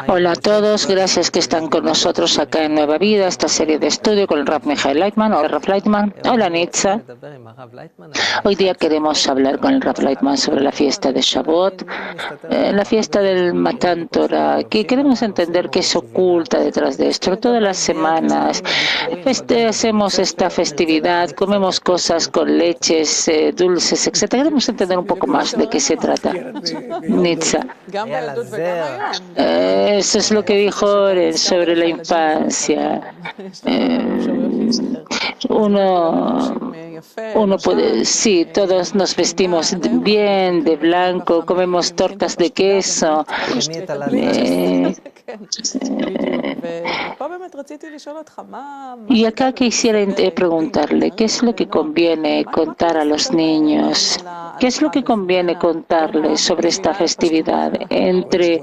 Hola a todos, gracias que están con nosotros acá en Nueva Vida, esta serie de estudio con el Rav Michael Leitman. Hola Rav Leitman. Hola Nitza. Hoy día queremos hablar con el Rav Leitman sobre la fiesta de Shavuot, la fiesta del Matan Torah, que queremos entender qué se oculta detrás de esto. Todas las semanas hacemos esta festividad, comemos cosas con leches, dulces, etc. Queremos entender un poco más de qué se trata. Nitza. Eso es lo que dijo Oren sobre la infancia. Uno puede, sí, todos nos vestimos bien, de blanco, comemos tortas de queso. Y acá quisiera preguntarle, ¿qué es lo que conviene contar a los niños? ¿Qué es lo que conviene contarles sobre esta festividad entre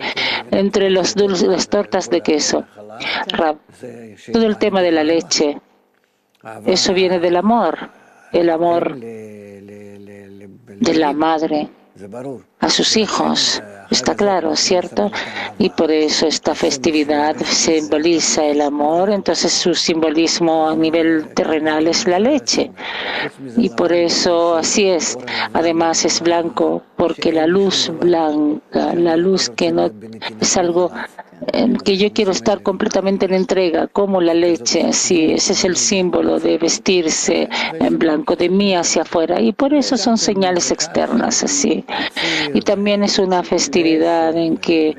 los dulces, las tortas de queso? Rab, todo el tema de la leche, eso viene del amor, el amor de la madre a sus hijos. Está claro, ¿cierto? Y por eso esta festividad simboliza el amor, entonces su simbolismo a nivel terrenal es la leche. Y por eso así es. Además es blanco, porque la luz blanca, la luz que no es algo que yo quiero estar completamente en entrega, como la leche, sí, ese es el símbolo de vestirse en blanco, de mí hacia afuera, y por eso son señales externas, así. Y también es una festividad en que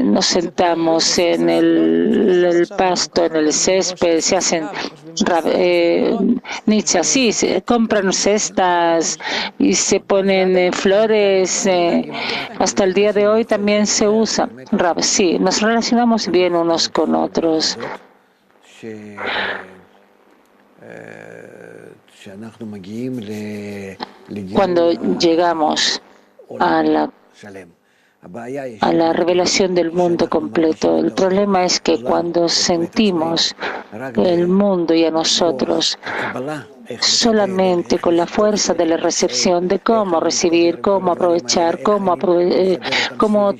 nos sentamos en el pasto, en el césped, se hacen Nietzsche, sí, se compran cestas y se ponen flores, hasta el día de hoy también se usa. Rab, sí, nos relacionamos bien unos con otros. Cuando llegamos a la revelación del mundo completo, el problema es que cuando sentimos el mundo y a nosotros, solamente con la fuerza de la recepción de cómo recibir, cómo aprovechar, cómo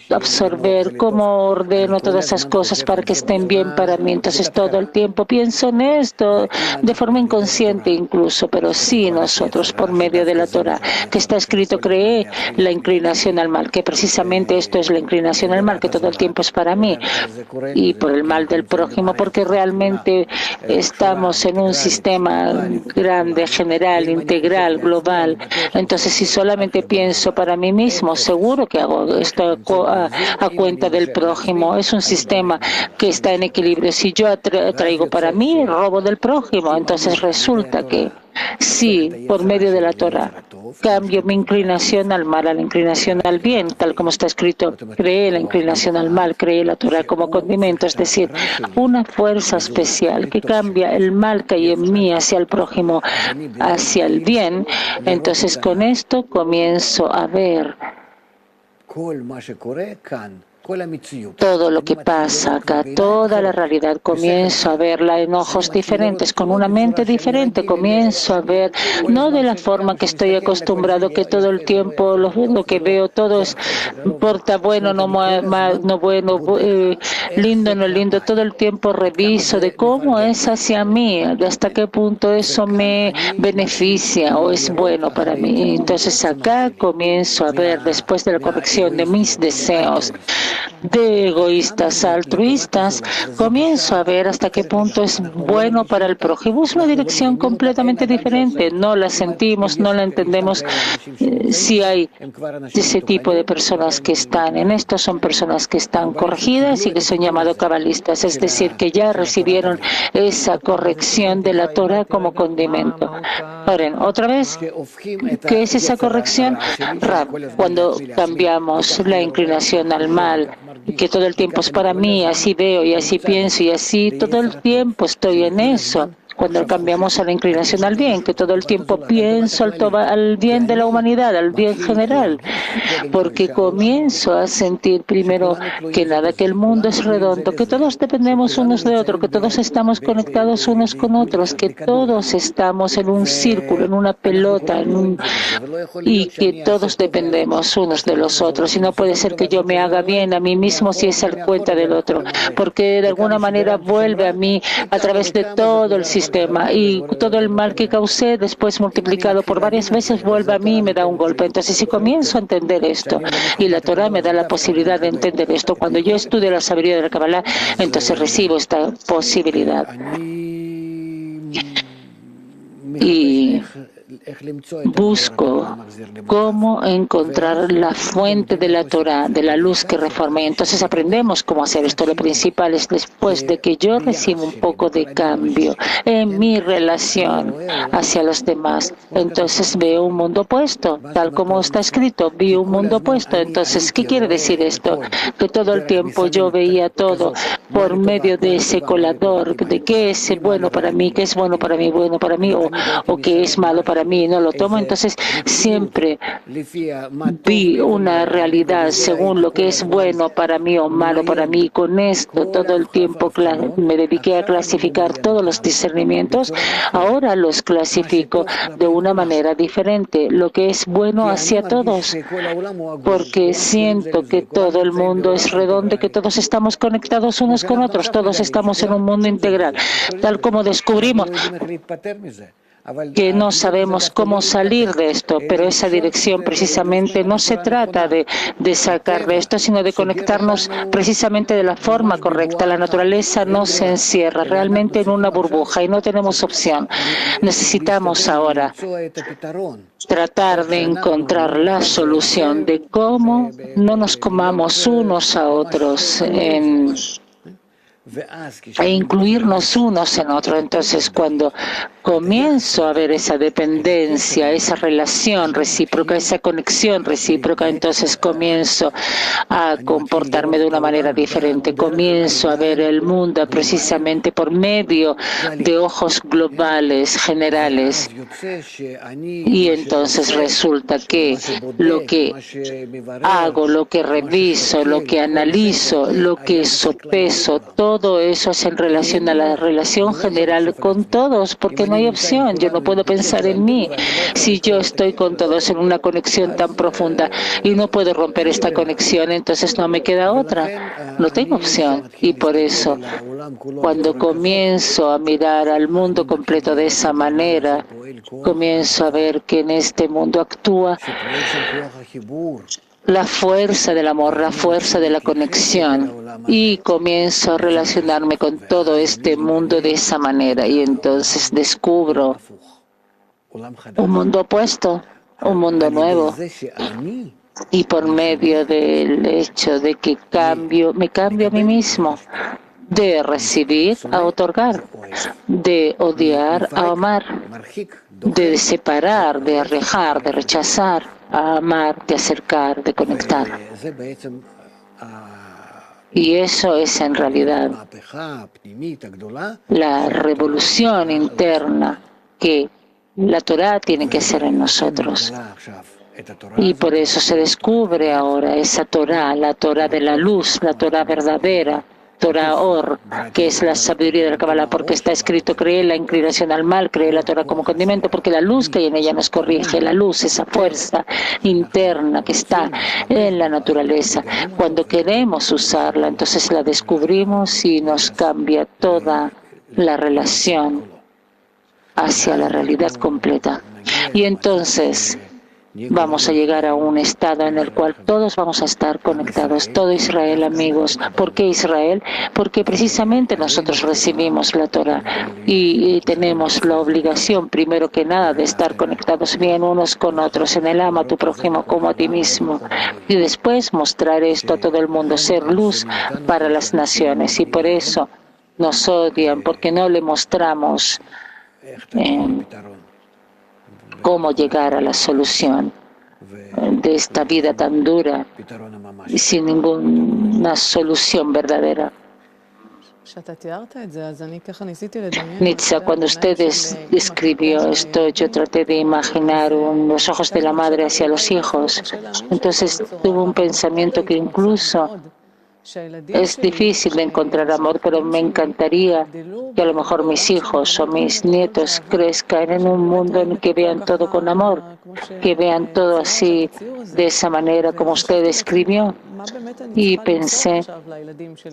absorber, cómo ordeno todas esas cosas para que estén bien para mí. Entonces todo el tiempo pienso en esto, de forma inconsciente incluso, pero sí nosotros por medio de la Torah, que está escrito, creé la inclinación al mal, que precisamente esto es la inclinación al mal, que todo el tiempo es para mí, y por el mal del prójimo, porque realmente estamos en un sistema grande, general, integral, global. Entonces, si solamente pienso para mí mismo, seguro que hago esto a cuenta del prójimo. Es un sistema que está en equilibrio. Si yo traigo para mí, robo del prójimo. Entonces, resulta que sí, por medio de la Torah, cambio mi inclinación al mal a la inclinación al bien, tal como está escrito, creé la inclinación al mal, creé la Torah como condimento, es decir, una fuerza especial que cambia el mal que hay en mí hacia el prójimo, hacia el bien. Entonces con esto comienzo a ver todo lo que pasa acá, toda la realidad, comienzo a verla en ojos diferentes, con una mente diferente, comienzo a ver, no de la forma que estoy acostumbrado, que todo el tiempo lo que veo, todo es, importa bueno, no bueno, lindo, no lindo, todo el tiempo reviso de cómo es hacia mí, de hasta qué punto eso me beneficia o es bueno para mí. Entonces acá comienzo a ver, después de la corrección de mis deseos, de egoístas a altruistas, comienzo a ver hasta qué punto es bueno para el prójimo. Es una dirección completamente diferente. No la sentimos, no la entendemos. Si hay ese tipo de personas que están en esto, son personas que están corregidas y que son llamados cabalistas, es decir, que ya recibieron esa corrección de la Torah como condimento. Ahora, otra vez, ¿qué es esa corrección? Rab, cuando cambiamos la inclinación al mal, que todo el tiempo es para mí, así veo y así pienso y así todo el tiempo estoy en eso. cuando cambiamos a la inclinación al bien, que todo el tiempo pienso al bien de la humanidad, al bien general, porque comienzo a sentir primero que nada, que el mundo es redondo, que todos dependemos unos de otros, que todos estamos conectados unos con otros, que todos estamos en un círculo, en una pelota, y que todos dependemos unos de los otros. Y no puede ser que yo me haga bien a mí mismo si es al cuenta del otro, porque de alguna manera vuelve a mí a través de todo el sistema, y todo el mal que causé después multiplicado por varias veces vuelve a mí y me da un golpe. Entonces, si comienzo a entender esto, y la Torah me da la posibilidad de entender esto, cuando yo estudio la sabiduría de la Kabbalah, entonces recibo esta posibilidad. Y busco cómo encontrar la fuente de la Torah, de la luz que reforma. Y entonces aprendemos cómo hacer esto. Lo principal es después de que yo recibo un poco de cambio en mi relación hacia los demás. Entonces veo un mundo opuesto, tal como está escrito, vi un mundo opuesto. Entonces, ¿qué quiere decir esto? Que todo el tiempo yo veía todo por medio de ese colador, de qué es bueno para mí, qué es bueno para mí, o qué es malo para mí, no lo tomo. Entonces siempre vi una realidad según lo que es bueno para mí o malo para mí, y con esto todo el tiempo me dediqué a clasificar todos los discernimientos. Ahora los clasifico de una manera diferente, lo que es bueno hacia todos, porque siento que todo el mundo es redondo, que todos estamos conectados unos con otros, todos estamos en un mundo integral, tal como descubrimos que no sabemos cómo salir de esto, pero esa dirección precisamente no se trata de sacar de esto, sino de conectarnos precisamente de la forma correcta. La naturaleza no se encierra realmente en una burbuja y no tenemos opción. Necesitamos ahora tratar de encontrar la solución de cómo no nos comamos unos a otros e incluirnos unos en otros. Entonces, cuando comienzo a ver esa dependencia, esa relación recíproca, esa conexión recíproca, entonces comienzo a comportarme de una manera diferente. Comienzo a ver el mundo precisamente por medio de ojos globales, generales. Y entonces resulta que lo que hago, lo que reviso, lo que analizo, lo que sopeso, todo eso es en relación a la relación general con todos, porque no hay opción. Yo no puedo pensar en mí si yo estoy con todos en una conexión tan profunda y no puedo romper esta conexión, entonces no me queda otra. No tengo opción. Y por eso, cuando comienzo a mirar al mundo completo de esa manera, comienzo a ver que en este mundo actúa la fuerza del amor, la fuerza de la conexión, y comienzo a relacionarme con todo este mundo de esa manera, y entonces descubro un mundo opuesto, un mundo nuevo. Y por medio del hecho de que me cambio a mí mismo, de recibir a otorgar, de odiar a amar, de separar, de alejar, de rechazar, a amar, de acercar, de conectar. Y eso es en realidad la revolución interna que la Torah tiene que hacer en nosotros. Y por eso se descubre ahora esa Torah, la Torah de la luz, la Torah verdadera, Torah Or, que es la sabiduría de la Kabbalah, porque está escrito: cree la inclinación al mal, cree la Torah como condimento, porque la luz que hay en ella nos corrige, la luz, esa fuerza interna que está en la naturaleza. Cuando queremos usarla, entonces la descubrimos y nos cambia toda la relación hacia la realidad completa. Y entonces vamos a llegar a un estado en el cual todos vamos a estar conectados, todo Israel, amigos. ¿Por qué Israel? Porque precisamente nosotros recibimos la Torah y tenemos la obligación, primero que nada, de estar conectados bien unos con otros en el ama a tu prójimo como a ti mismo, y después mostrar esto a todo el mundo, ser luz para las naciones. Y por eso nos odian, porque no le mostramos cómo llegar a la solución de esta vida tan dura y sin ninguna solución verdadera. Nitza, cuando usted describió esto, yo traté de imaginar los ojos de la madre hacia los hijos. Entonces tuve un pensamiento que incluso es difícil de encontrar amor, pero me encantaría que a lo mejor mis hijos o mis nietos crezcan en un mundo en el que vean todo con amor, que vean todo así, de esa manera como usted describió. Y pensé,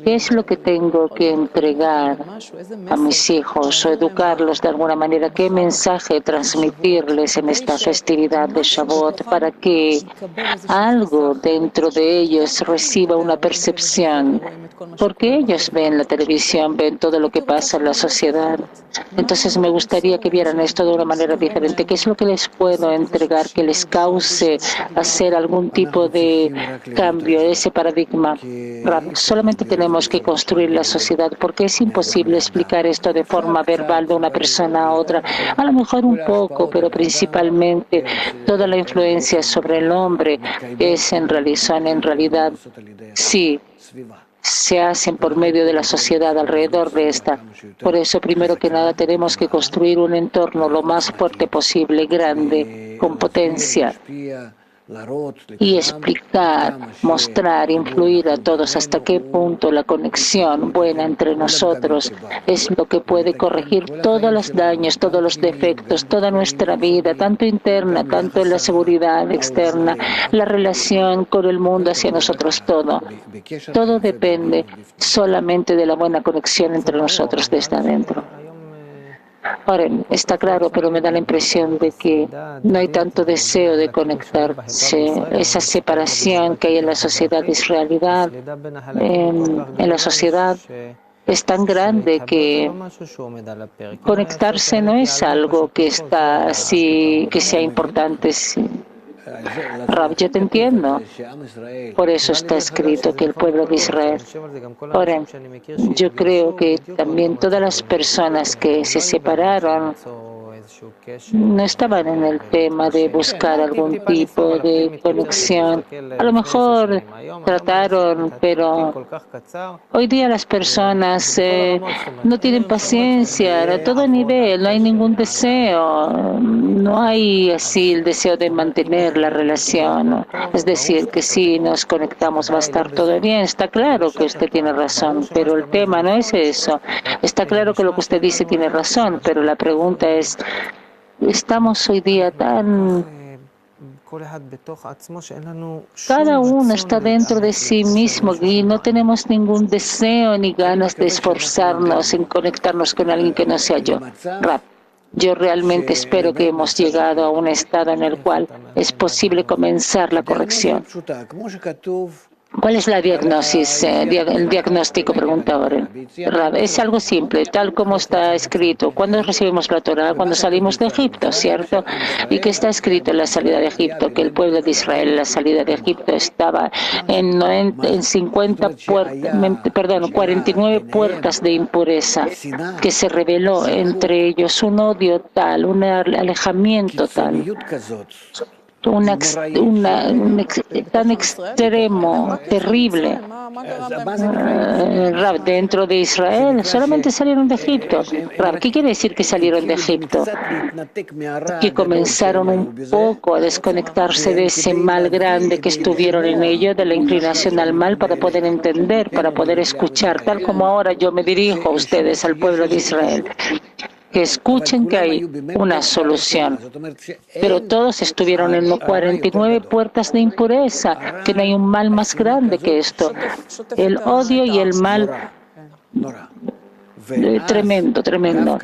¿qué es lo que tengo que entregar a mis hijos o educarlos de alguna manera? ¿Qué mensaje transmitirles en esta festividad de Shavuot para que algo dentro de ellos reciba una percepción? Porque ellos ven la televisión, ven todo lo que pasa en la sociedad. Entonces me gustaría que vieran esto de una manera diferente. ¿Qué es lo que les puedo entregar que les cause hacer algún tipo de cambio, ese paradigma? Solamente tenemos que construir la sociedad, porque es imposible explicar esto de forma verbal de una persona a otra. A lo mejor un poco, pero principalmente toda la influencia sobre el hombre son en realidad, sí, se hacen por medio de la sociedad alrededor de esta. Por eso, primero que nada, tenemos que construir un entorno lo más fuerte posible, grande, con potencia, y explicar, mostrar, influir a todos hasta qué punto la conexión buena entre nosotros es lo que puede corregir todos los daños, todos los defectos, toda nuestra vida, tanto interna, tanto en la seguridad externa, la relación con el mundo hacia nosotros, todo. Todo depende solamente de la buena conexión entre nosotros desde adentro. Ahora, está claro, pero me da la impresión de que no hay tanto deseo de conectarse. Esa separación que hay en la sociedad israelí, en la sociedad, es tan grande que conectarse no es algo que está así, que sea importante. Rab, yo te entiendo. Por eso está escrito que el pueblo de Israel. Ahora, yo creo que también todas las personas que se separaron no estaban en el tema de buscar algún tipo de conexión. A lo mejor trataron, pero hoy día las personas no tienen paciencia a todo nivel, no hay ningún deseo, no hay así el deseo de mantener la relación. Es decir, que si nos conectamos va a estar todo bien. Está claro que usted tiene razón, pero el tema no es eso. Está claro que lo que usted dice tiene razón, pero la pregunta es, estamos hoy día tan... Cada uno está dentro de sí mismo y no tenemos ningún deseo ni ganas de esforzarnos en conectarnos con alguien que no sea yo. Rab, yo realmente espero que hemos llegado a un estado en el cual es posible comenzar la corrección. ¿Cuál es la diagnosis? El diagnóstico, pregunta ahora. Es algo simple, tal como está escrito. ¿Cuándo recibimos la Torah? Cuando salimos de Egipto, ¿cierto? ¿Y qué está escrito en la salida de Egipto? Que el pueblo de Israel en la salida de Egipto estaba en 49 puertas de impureza, que se reveló entre ellos un odio tal, un alejamiento tal, tan extremo, terrible. Rab, dentro de Israel solamente salieron de Egipto. Rab, ¿qué quiere decir que salieron de Egipto? Que comenzaron un poco a desconectarse de ese mal grande que estuvieron en ello, de la inclinación al mal, para poder entender, para poder escuchar, tal como ahora yo me dirijo a ustedes, al pueblo de Israel. Que escuchen que hay una solución. Pero todos estuvieron en 49 puertas de impureza, que no hay un mal más grande que esto. El odio y el mal, tremendo, tremendo.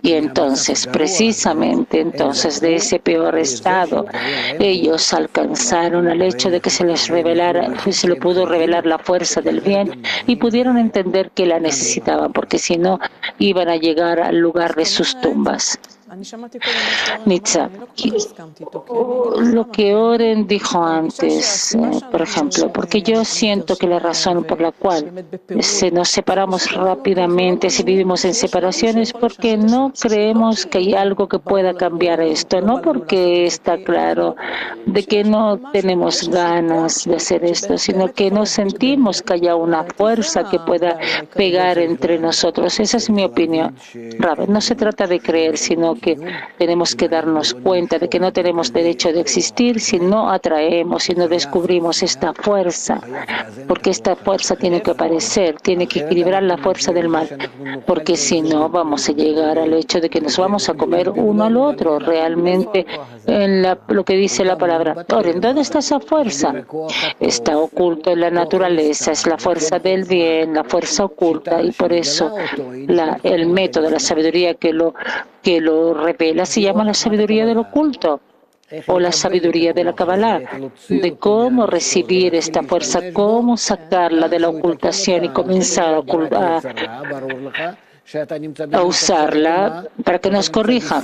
Y entonces, precisamente entonces, de ese peor estado, ellos alcanzaron el hecho de que se les pudo revelar la fuerza del bien y pudieron entender que la necesitaban, porque si no, iban a llegar al lugar de sus tumbas. Nitza, lo que Oren dijo antes, por ejemplo, porque yo siento que la razón por la cual nos separamos rápidamente, si vivimos en separación, es porque no creemos que hay algo que pueda cambiar esto, no porque está claro de que no tenemos ganas de hacer esto, sino que no sentimos que haya una fuerza que pueda pegar entre nosotros. Esa es mi opinión. Rab, no se trata de creer, sino que tenemos que darnos cuenta de que no tenemos derecho de existir si no atraemos, si no descubrimos esta fuerza, porque esta fuerza tiene que aparecer, tiene que equilibrar la fuerza del mal, porque si no vamos a llegar al hecho de que nos vamos a comer uno al otro. Realmente, en lo que dice la palabra, Oren, ¿dónde está esa fuerza? Está oculto en la naturaleza, es la fuerza del bien, la fuerza oculta, y por eso el método, la sabiduría que lo revela se llama la sabiduría del oculto o la sabiduría de la Kabbalah, de cómo recibir esta fuerza, cómo sacarla de la ocultación y comenzar a usarla para que nos corrija.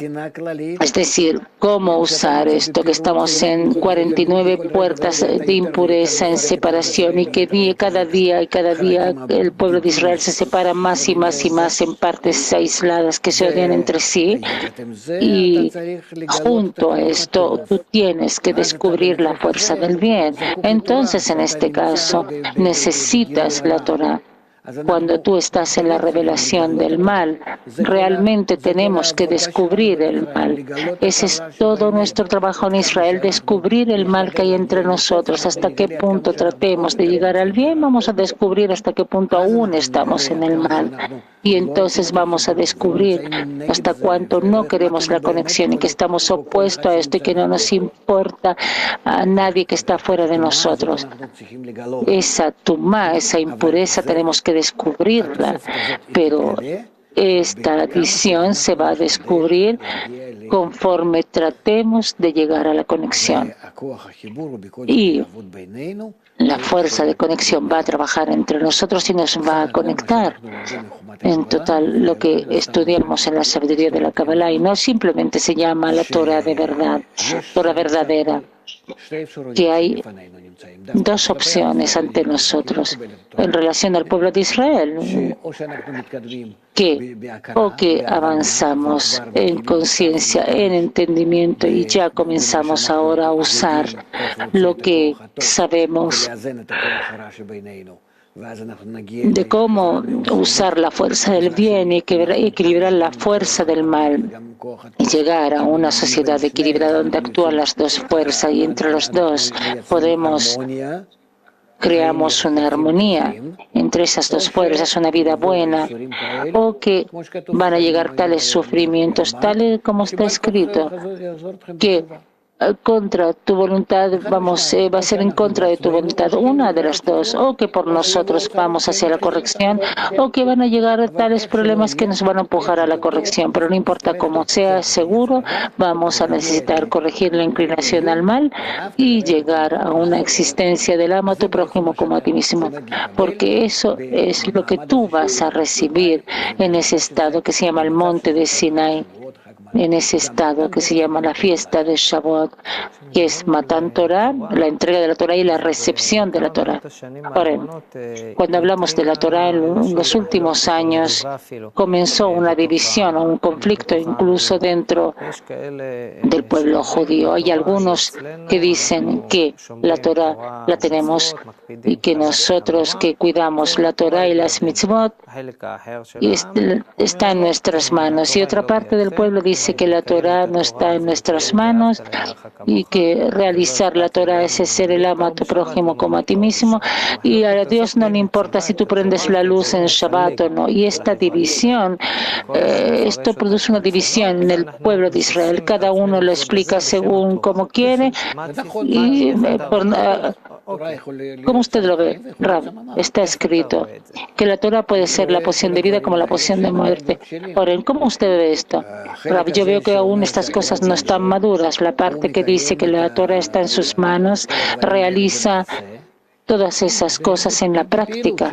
Es decir, cómo usar esto que estamos en 49 puertas de impureza, en separación, y que cada día el pueblo de Israel se separa más y más y más en partes aisladas que se odian entre sí. Y junto a esto, tú tienes que descubrir la fuerza del bien. Entonces, en este caso, necesitas la Torah. Cuando tú estás en la revelación del mal, realmente tenemos que descubrir el mal. Ese es todo nuestro trabajo en Israel, descubrir el mal que hay entre nosotros. Hasta qué punto tratemos de llegar al bien, vamos a descubrir hasta qué punto aún estamos en el mal. Y entonces vamos a descubrir hasta cuánto no queremos la conexión y que estamos opuestos a esto y que no nos importa a nadie que está fuera de nosotros. Esa tumá, esa impureza, tenemos que descubrirla, pero esta visión se va a descubrir conforme tratemos de llegar a la conexión. Y la fuerza de conexión va a trabajar entre nosotros y nos va a conectar. En total, lo que estudiamos en la sabiduría de la Kabbalah, y no simplemente se llama la Torah de verdad, Torah verdadera, que hay dos opciones ante nosotros en relación al pueblo de Israel, que avanzamos en conciencia, en entendimiento, y ya comenzamos ahora a usar lo que sabemos de cómo usar la fuerza del bien y equilibrar la fuerza del mal y llegar a una sociedad equilibrada donde actúan las dos fuerzas, y entre los dos creamos una armonía entre esas dos fuerzas, una vida buena, o que van a llegar tales sufrimientos, tales como está escrito, que contra tu voluntad va a ser en contra de tu voluntad, una de las dos, o que por nosotros vamos hacia la corrección, o que van a llegar tales problemas que nos van a empujar a la corrección, pero no importa cómo sea, seguro vamos a necesitar corregir la inclinación al mal y llegar a una existencia del ama a tu prójimo como a ti mismo, porque eso es lo que tú vas a recibir en ese estado que se llama el monte de Sinai, en ese estado que se llama la fiesta de Shavuot, que es Matan Torah, la entrega de la Torah y la recepción de la Torah. Ahora, cuando hablamos de la Torah en los últimos años, comenzó una división o un conflicto incluso dentro del pueblo judío. Hay algunos que dicen que la Torah la tenemos y que nosotros que cuidamos la Torah y las mitzvot está en nuestras manos, y otra parte del pueblo dice que la Torah no está en nuestras manos y que realizar la Torah es ser el ama a tu prójimo como a ti mismo, y a Dios no le importa si tú prendes la luz en Shabbat o no. Y esta división, esto produce una división en el pueblo de Israel. Cada uno lo explica según como quiere y ¿cómo usted lo ve, Rab? Está escrito que la Torah puede ser la poción de vida como la poción de muerte. Ahora, ¿cómo usted ve esto, Rab? Yo veo que aún estas cosas no están maduras. La parte que dice que la Torah está en sus manos realiza todas esas cosas en la práctica,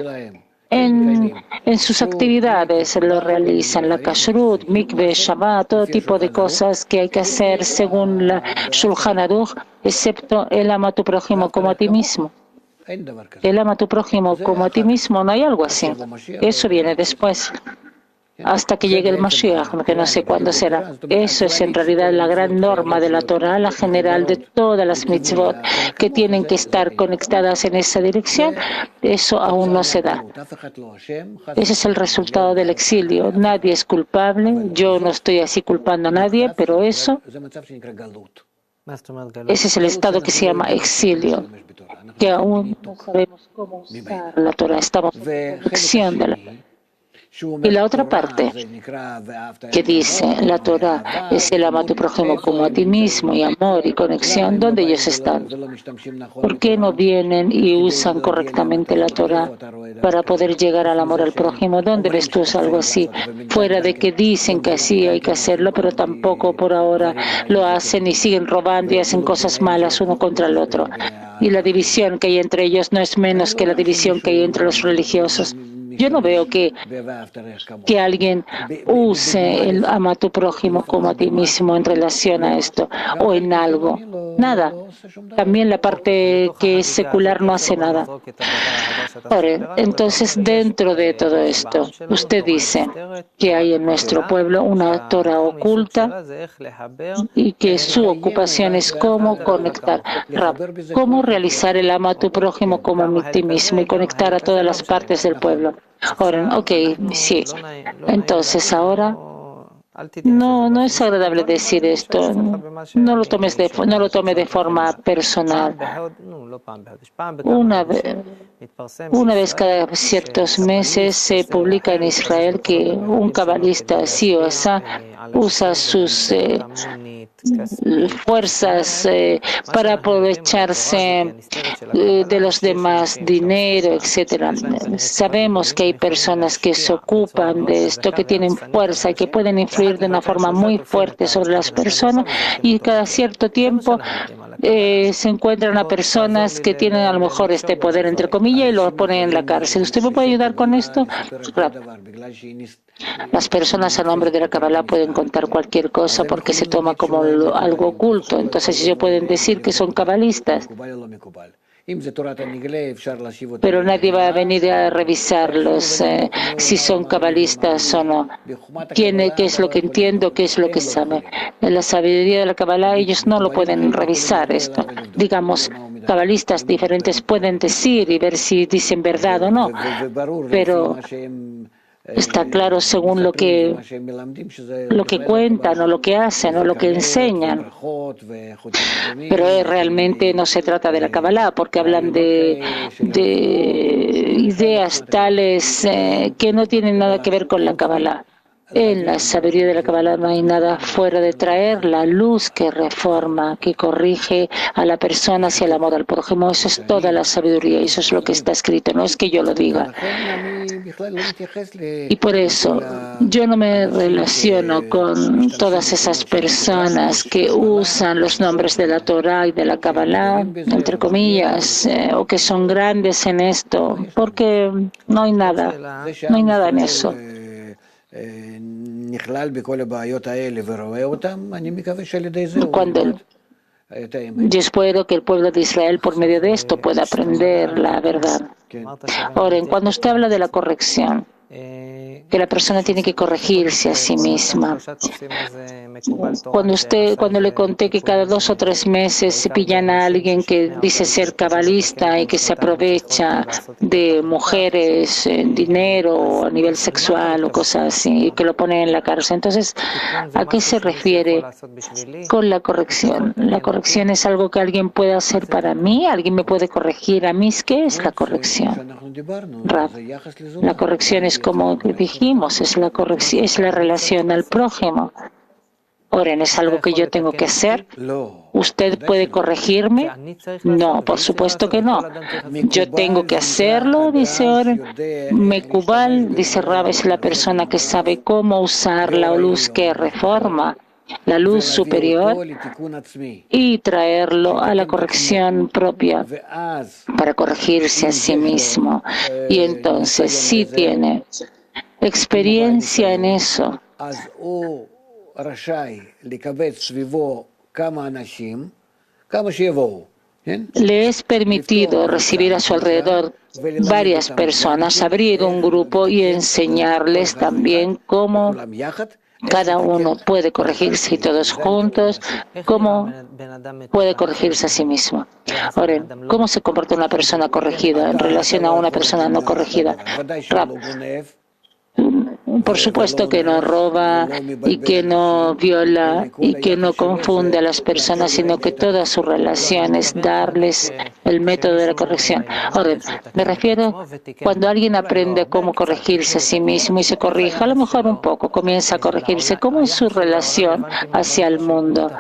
en sus actividades lo realizan, la kashrut, mikveh, Shabbat, todo tipo de cosas que hay que hacer según la Shulchan Aruch, excepto el ama a tu prójimo como a ti mismo. El ama a tu prójimo como a ti mismo, no hay algo así. Eso viene después, hasta que llegue el Mashiach, que no sé cuándo será. Eso es en realidad la gran norma de la Torah, la general de todas las mitzvot que tienen que estar conectadas en esa dirección. Eso aún no se da. Ese es el resultado del exilio. Nadie es culpable. Yo no estoy así culpando a nadie, pero ese es el estado que se llama exilio, que aún no sabemos cómo usar la Torah. Estamos en conexión de la Torah. Y la otra parte que dice, la Torah es el ama a tu prójimo como a ti mismo, y amor y conexión, ¿dónde ellos están? ¿Por qué no vienen y usan correctamente la Torah para poder llegar al amor al prójimo? ¿Dónde ves tú algo así? Fuera de que dicen que así hay que hacerlo, pero tampoco por ahora lo hacen y siguen robando y hacen cosas malas uno contra el otro. Y la división que hay entre ellos no es menos que la división que hay entre los religiosos. Yo no veo que alguien use el ama a tu prójimo como a ti mismo en relación a esto o en algo. Nada. También la parte que es secular no hace nada. Ahora, entonces, dentro de todo esto, usted dice que hay en nuestro pueblo una Torah oculta y que su ocupación es cómo conectar, cómo realizar el ama a tu prójimo como a ti mismo y conectar a todas las partes del pueblo. Ahora, ok, sí. Entonces, ahora no es agradable decir esto. No lo tome de forma personal. Una vez cada ciertos meses se publica en Israel que un cabalista así o así usa sus fuerzas para aprovecharse de los demás, dinero, etcétera. Sabemos que hay personas que se ocupan de esto, que tienen fuerza y que pueden influir de una forma muy fuerte sobre las personas, y cada cierto tiempo se encuentran a personas que tienen a lo mejor este poder, entre comillas, y lo ponen en la cárcel. ¿Usted me puede ayudar con esto? Las personas a nombre de la Kabbalah pueden contar cualquier cosa porque se toma como algo oculto. Entonces ellos pueden decir que son cabalistas, pero nadie va a venir a revisarlos si son cabalistas o no. ¿Qué es lo que entiendo? ¿Qué es lo que sabe? En la sabiduría de la Kabbalah ellos no lo pueden revisar esto. Digamos, cabalistas diferentes pueden decir y ver si dicen verdad o no, pero está claro según lo que cuentan o lo que hacen o lo que enseñan. Pero realmente no se trata de la Kabbalah, porque hablan de ideas tales que no tienen nada que ver con la Kabbalah. En la sabiduría de la Kabbalah no hay nada fuera de traer la luz que reforma, que corrige a la persona hacia el amor al prójimo. Eso es toda la sabiduría, eso es lo que está escrito, no es que yo lo diga. Y por eso yo no me relaciono con todas esas personas que usan los nombres de la Torah y de la Kabbalah, entre comillas, o que son grandes en esto, porque no hay nada en eso. Yo espero que el pueblo de Israel, por medio de esto, pueda aprender la verdad. Ahora, cuando usted habla de la corrección, que la persona tiene que corregirse a sí misma. Cuando le conté que cada 2 o 3 meses se pillan a alguien que dice ser cabalista y que se aprovecha de mujeres, dinero, a nivel sexual o cosas así, y que lo ponen en la cárcel. Entonces, ¿a qué se refiere con la corrección? La corrección es algo que alguien puede hacer para mí, alguien me puede corregir a mí. ¿Qué es la corrección? Rav, la corrección es como dijimos, es la relación al prójimo. Oren, ¿es algo que yo tengo que hacer? ¿Usted puede corregirme? No, por supuesto que no. Yo tengo que hacerlo, dice Oren. Mekubal, dice Rab, es la persona que sabe cómo usar la luz que reforma la luz superior y traerlo a la corrección propia para corregirse a sí mismo. Y entonces, si tiene experiencia en eso, le es permitido recibir a su alrededor varias personas, abrir un grupo y enseñarles también cómo cada uno puede corregirse y todos juntos, cómo puede corregirse a sí mismo. Ahora, ¿cómo se comporta una persona corregida en relación a una persona no corregida? Rab, por supuesto que no roba y que no viola y que no confunde a las personas, sino que toda su relación es darles el método de la corrección. Ahora, me refiero cuando alguien aprende cómo corregirse a sí mismo y se corrige, a lo mejor un poco, comienza a corregirse, ¿cómo es su relación hacia el mundo?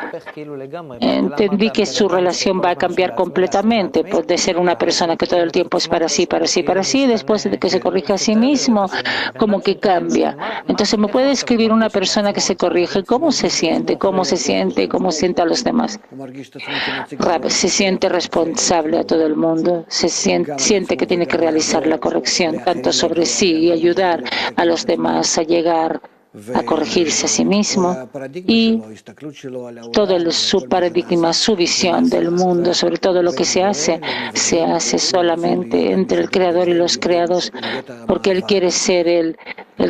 Entendí que su relación va a cambiar completamente, de ser una persona que todo el tiempo es para sí, para sí, para sí, después de que se corrige a sí mismo, como que cambia. Entonces, ¿me puede describir una persona que se corrige? ¿Cómo se siente? ¿Cómo se siente? ¿Cómo siente a los demás? Rab, se siente responsable a todo el mundo, se siente que tiene que realizar la corrección, tanto sobre sí y ayudar a los demás a llegar a corregirse a sí mismo, y todo su paradigma, su visión del mundo, sobre todo lo que se hace solamente entre el Creador y los creados, porque Él quiere ser el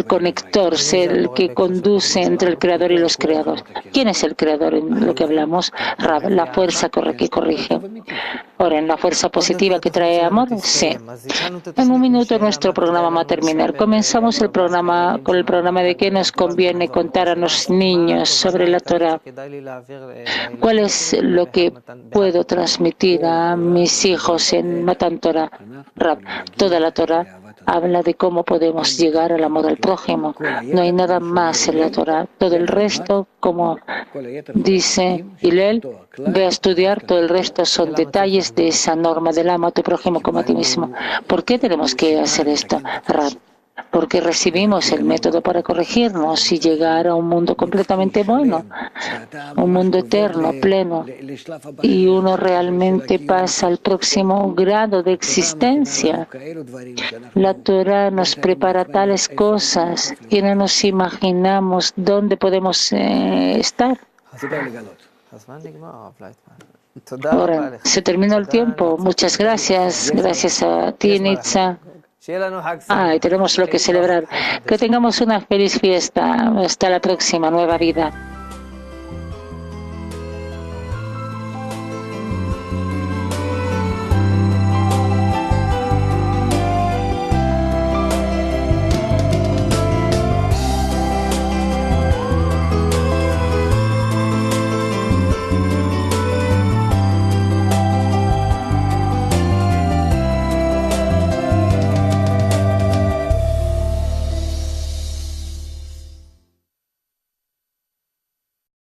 conector, ser el que conduce entre el Creador y los creados. ¿Quién es el Creador en lo que hablamos? Rab, la fuerza que corrige. Ahora, en la fuerza positiva que trae amor, sí. En un minuto nuestro programa va a terminar. Comenzamos el programa con el programa de qué nos conviene contar a los niños sobre la Torah. ¿Cuál es lo que puedo transmitir a mis hijos en Matan Torah? Rab, toda la Torah habla de cómo podemos llegar al amor al prójimo. No hay nada más en la Torah. Todo el resto, como dice Hillel, ve a estudiar, todo el resto son detalles de esa norma del ama a tu prójimo como a ti mismo. ¿Por qué tenemos que hacer esto, Rab? Porque recibimos el método para corregirnos y llegar a un mundo completamente bueno, un mundo eterno, pleno, y uno realmente pasa al próximo grado de existencia. La Torah nos prepara tales cosas que no nos imaginamos dónde podemos estar. Ahora, se terminó el tiempo. Muchas gracias. Gracias a ti, Nitza. Y tenemos lo que celebrar. Que tengamos una feliz fiesta. Hasta la próxima, Nueva Vida.